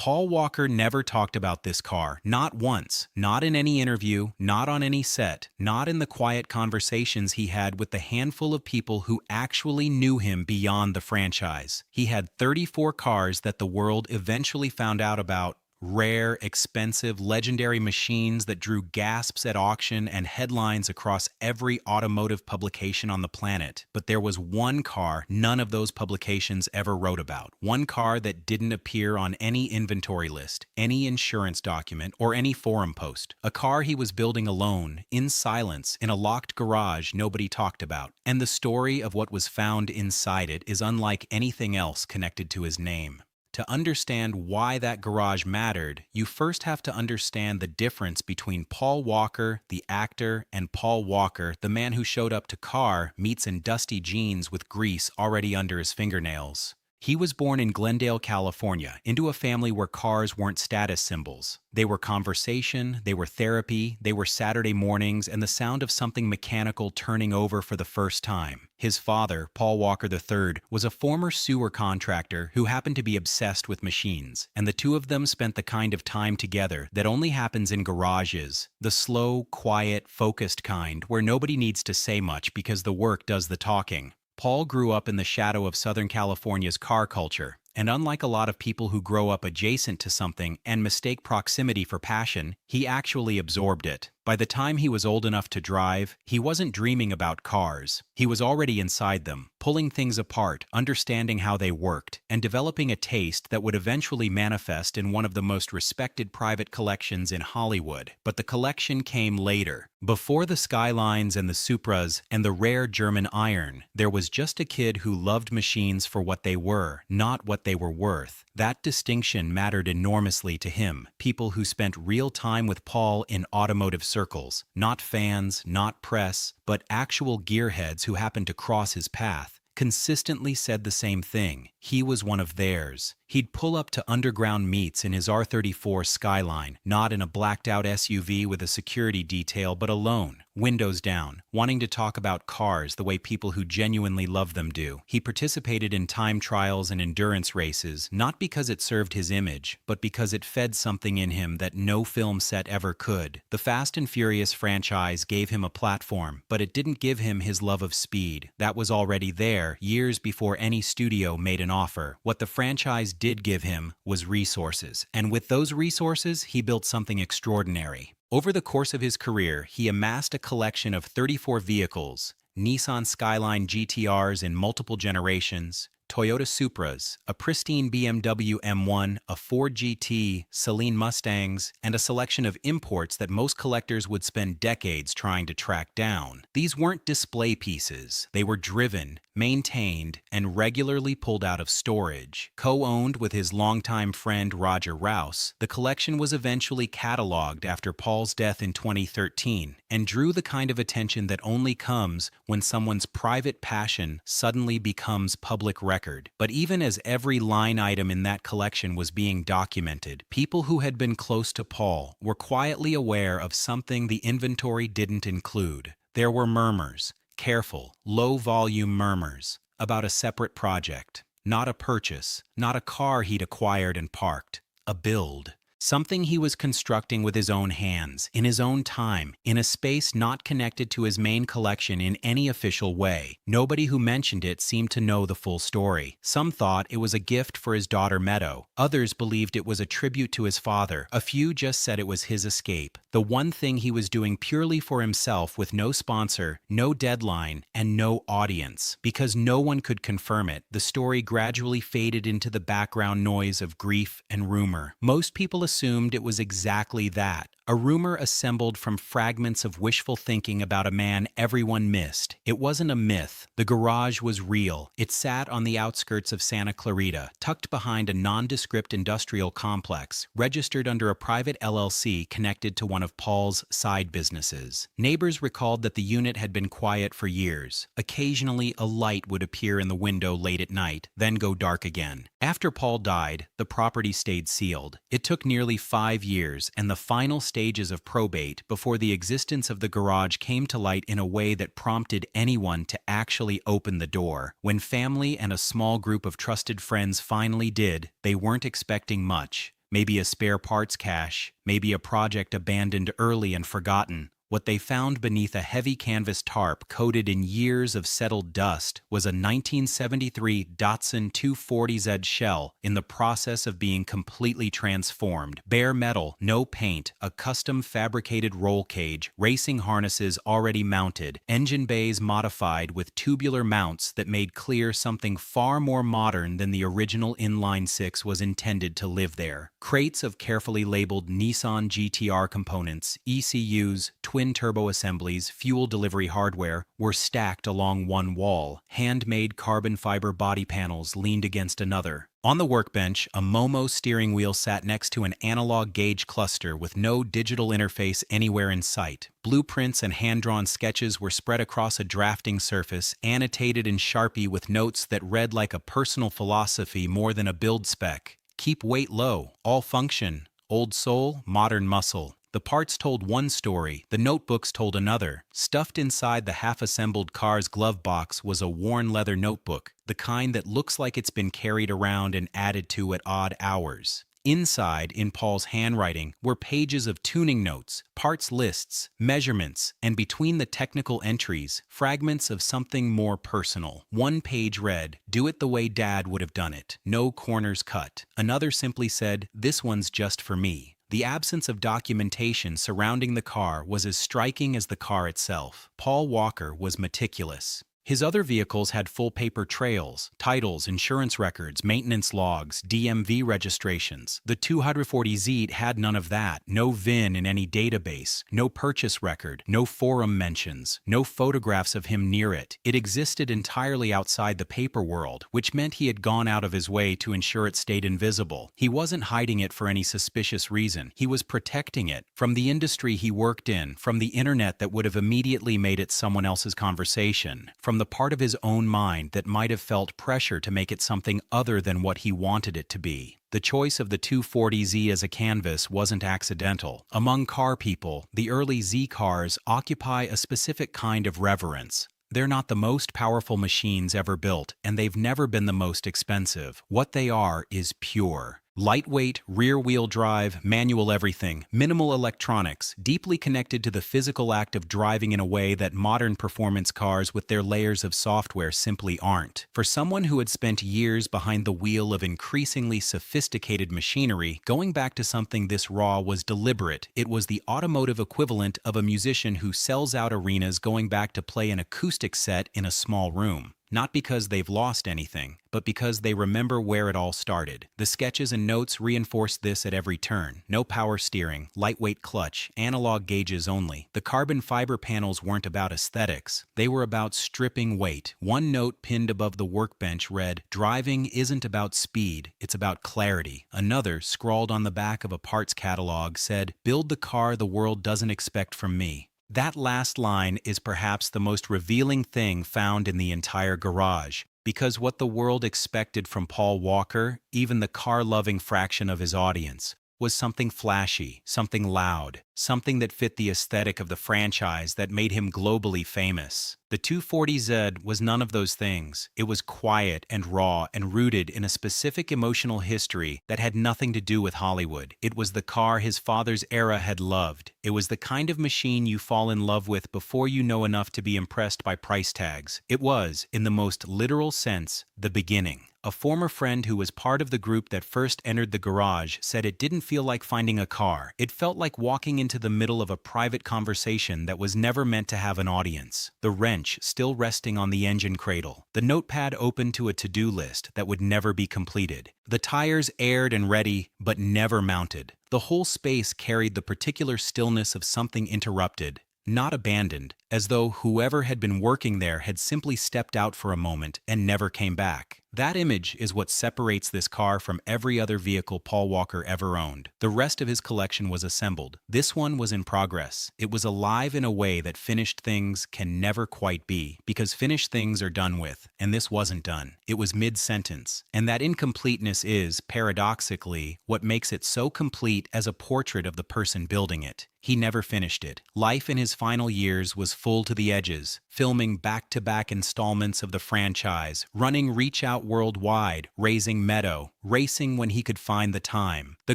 Paul Walker never talked about this car, not once, not in any interview, not on any set, not in the quiet conversations he had with the handful of people who actually knew him beyond the franchise. He had 34 cars that the world eventually found out about. Rare, expensive, legendary machines that drew gasps at auction and headlines across every automotive publication on the planet. But there was one car none of those publications ever wrote about. One car that didn't appear on any inventory list, any insurance document, or any forum post. A car he was building alone, in silence, in a locked garage nobody talked about. And the story of what was found inside it is unlike anything else connected to his name. To understand why that garage mattered, you first have to understand the difference between Paul Walker, the actor, and Paul Walker, the man who showed up to car meets in dusty jeans with grease already under his fingernails. He was born in Glendale, California, into a family where cars weren't status symbols. They were conversation, they were therapy, they were Saturday mornings, and the sound of something mechanical turning over for the first time. His father, Paul Walker III, was a former sewer contractor who happened to be obsessed with machines, and the two of them spent the kind of time together that only happens in garages, the slow, quiet, focused kind where nobody needs to say much because the work does the talking. Paul grew up in the shadow of Southern California's car culture, and unlike a lot of people who grow up adjacent to something and mistake proximity for passion, he actually absorbed it. By the time he was old enough to drive, he wasn't dreaming about cars. He was already inside them, pulling things apart, understanding how they worked, and developing a taste that would eventually manifest in one of the most respected private collections in Hollywood. But the collection came later. Before the Skylines and the Supras and the rare German iron, there was just a kid who loved machines for what they were, not what they were worth. That distinction mattered enormously to him, people who spent real time with Paul in automotive circles, not fans, not press, but actual gearheads who happened to cross his path, consistently said the same thing. He was one of theirs. He'd pull up to underground meets in his R34 Skyline, not in a blacked-out SUV with a security detail, but alone, windows down, wanting to talk about cars the way people who genuinely love them do. He participated in time trials and endurance races, not because it served his image, but because it fed something in him that no film set ever could. The Fast and Furious franchise gave him a platform, but it didn't give him his love of speed. That was already there, years before any studio made an offer. What the franchise did give him was resources, and with those resources, he built something extraordinary. Over the course of his career, he amassed a collection of 34 vehicles, Nissan Skyline GTRs in multiple generations, Toyota Supras, a pristine BMW M1, a Ford GT, Celine Mustangs, and a selection of imports that most collectors would spend decades trying to track down. These weren't display pieces. They were driven, maintained, and regularly pulled out of storage. Co-owned with his longtime friend Roger Rouse, the collection was eventually cataloged after Paul's death in 2013 and drew the kind of attention that only comes when someone's private passion suddenly becomes public record. But even as every line item in that collection was being documented, people who had been close to Paul were quietly aware of something the inventory didn't include. There were murmurs, careful, low-volume murmurs, about a separate project. Not a purchase, not a car he'd acquired and parked. A build. Something he was constructing with his own hands, in his own time, in a space not connected to his main collection in any official way. Nobody who mentioned it seemed to know the full story. Some thought it was a gift for his daughter Meadow. Others believed it was a tribute to his father. A few just said it was his escape. The one thing he was doing purely for himself with no sponsor, no deadline, and no audience. Because no one could confirm it, the story gradually faded into the background noise of grief and rumor. Most people assumed it was exactly that, a rumor assembled from fragments of wishful thinking about a man everyone missed. It wasn't a myth. The garage was real. It sat on the outskirts of Santa Clarita, tucked behind a nondescript industrial complex, registered under a private LLC connected to one of Paul's side businesses. Neighbors recalled that the unit had been quiet for years. Occasionally, a light would appear in the window late at night, then go dark again. After Paul died, the property stayed sealed. It took nearly 5 years and the final stages of probate before the existence of the garage came to light in a way that prompted anyone to actually open the door. When family and a small group of trusted friends finally did, they weren't expecting much. maybe a spare parts cache, maybe a project abandoned early and forgotten. What they found beneath a heavy canvas tarp coated in years of settled dust was a 1973 Datsun 240Z shell in the process of being completely transformed. Bare metal, no paint, a custom fabricated roll cage, racing harnesses already mounted, engine bays modified with tubular mounts that made clear something far more modern than the original inline-six was intended to live there. Crates of carefully labeled Nissan GTR components, ECUs, twin-turbo assemblies, fuel delivery hardware were stacked along one wall. Handmade carbon fiber body panels leaned against another. On the workbench, a Momo steering wheel sat next to an analog gauge cluster with no digital interface anywhere in sight. Blueprints and hand-drawn sketches were spread across a drafting surface, annotated in Sharpie with notes that read like a personal philosophy more than a build spec. Keep weight low, all function, old soul, modern muscle. The parts told one story, the notebooks told another. Stuffed inside the half-assembled car's glove box was a worn leather notebook, the kind that looks like it's been carried around and added to at odd hours. Inside, in Paul's handwriting, were pages of tuning notes, parts lists, measurements, and between the technical entries, fragments of something more personal. One page read, "Do it the way Dad would have done it. No corners cut." Another simply said, "This one's just for me." The absence of documentation surrounding the car was as striking as the car itself. Paul Walker was meticulous. His other vehicles had full paper trails, titles, insurance records, maintenance logs, DMV registrations. The 240Z had none of that, no VIN in any database, no purchase record, no forum mentions, no photographs of him near it. It existed entirely outside the paper world, which meant he had gone out of his way to ensure it stayed invisible. He wasn't hiding it for any suspicious reason. He was protecting it from the industry he worked in, from the internet that would have immediately made it someone else's conversation, from the part of his own mind that might have felt pressure to make it something other than what he wanted it to be. The choice of the 240Z as a canvas wasn't accidental. Among car people, the early Z cars occupy a specific kind of reverence. They're not the most powerful machines ever built, and they've never been the most expensive. What they are is pure. Lightweight, rear-wheel drive, manual everything, minimal electronics, deeply connected to the physical act of driving in a way that modern performance cars with their layers of software simply aren't. For someone who had spent years behind the wheel of increasingly sophisticated machinery, going back to something this raw was deliberate. It was the automotive equivalent of a musician who sells out arenas going back to play an acoustic set in a small room. Not because they've lost anything, but because they remember where it all started. The sketches and notes reinforced this at every turn. No power steering, lightweight clutch, analog gauges only. The carbon fiber panels weren't about aesthetics. They were about stripping weight. One note pinned above the workbench read, "Driving isn't about speed, it's about clarity." Another, scrawled on the back of a parts catalog, said, "Build the car the world doesn't expect from me." That last line is perhaps the most revealing thing found in the entire garage, because what the world expected from Paul Walker, even the car-loving fraction of his audience, was something flashy, something loud, something that fit the aesthetic of the franchise that made him globally famous. The 240Z was none of those things. It was quiet and raw and rooted in a specific emotional history that had nothing to do with Hollywood. It was the car his father's era had loved. It was the kind of machine you fall in love with before you know enough to be impressed by price tags. It was, in the most literal sense, the beginning. A former friend who was part of the group that first entered the garage said it didn't feel like finding a car. It felt like walking into the middle of a private conversation that was never meant to have an audience. The wrench still resting on the engine cradle. The notepad open to a to-do list that would never be completed. The tires aired and ready, but never mounted. The whole space carried the particular stillness of something interrupted, not abandoned, as though whoever had been working there had simply stepped out for a moment and never came back. That image is what separates this car from every other vehicle Paul Walker ever owned. The rest of his collection was assembled. This one was in progress. It was alive in a way that finished things can never quite be, because finished things are done with, and this wasn't done. It was mid-sentence, and that incompleteness is, paradoxically, what makes it so complete as a portrait of the person building it. He never finished it. Life in his final years was full to the edges, filming back-to-back installments of the franchise, running reach-out worldwide, raising meadow, racing when he could find the time. The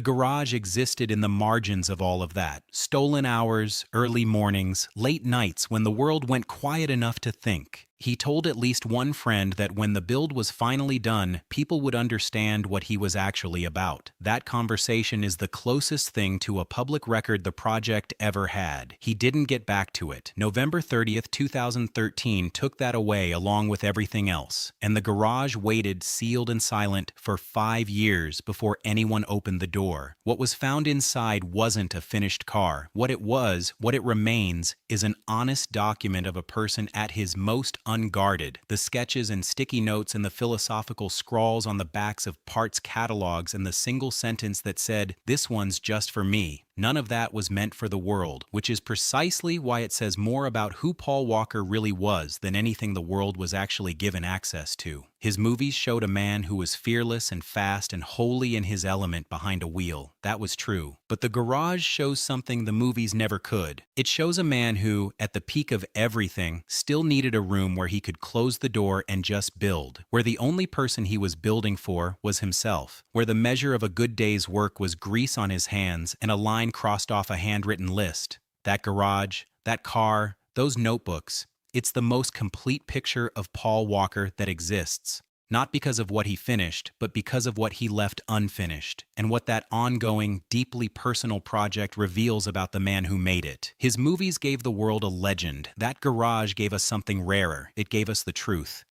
garage existed in the margins of all of that. Stolen hours, early mornings, late nights when the world went quiet enough to think. He told at least one friend that when the build was finally done, people would understand what he was actually about. That conversation is the closest thing to a public record the project ever had. He didn't get back to it. November 30th, 2013 took that away along with everything else, and the garage waited sealed and silent for 5 years before anyone opened the door. What was found inside wasn't a finished car. What it remains, is an honest document of a person at his most unguarded. The sketches and sticky notes and the philosophical scrawls on the backs of parts catalogs and the single sentence that said, "This one's just for me." None of that was meant for the world, which is precisely why it says more about who Paul Walker really was than anything the world was actually given access to. His movies showed a man who was fearless and fast and wholly in his element behind a wheel. That was true. But the garage shows something the movies never could. It shows a man who, at the peak of everything, still needed a room where he could close the door and just build, where the only person he was building for was himself, where the measure of a good day's work was grease on his hands and a line crossed off a handwritten list. That garage, that car, those notebooks, it's the most complete picture of Paul Walker that exists. Not because of what he finished, but because of what he left unfinished, and what that ongoing, deeply personal project reveals about the man who made it. His movies gave the world a legend. That garage gave us something rarer. It gave us the truth.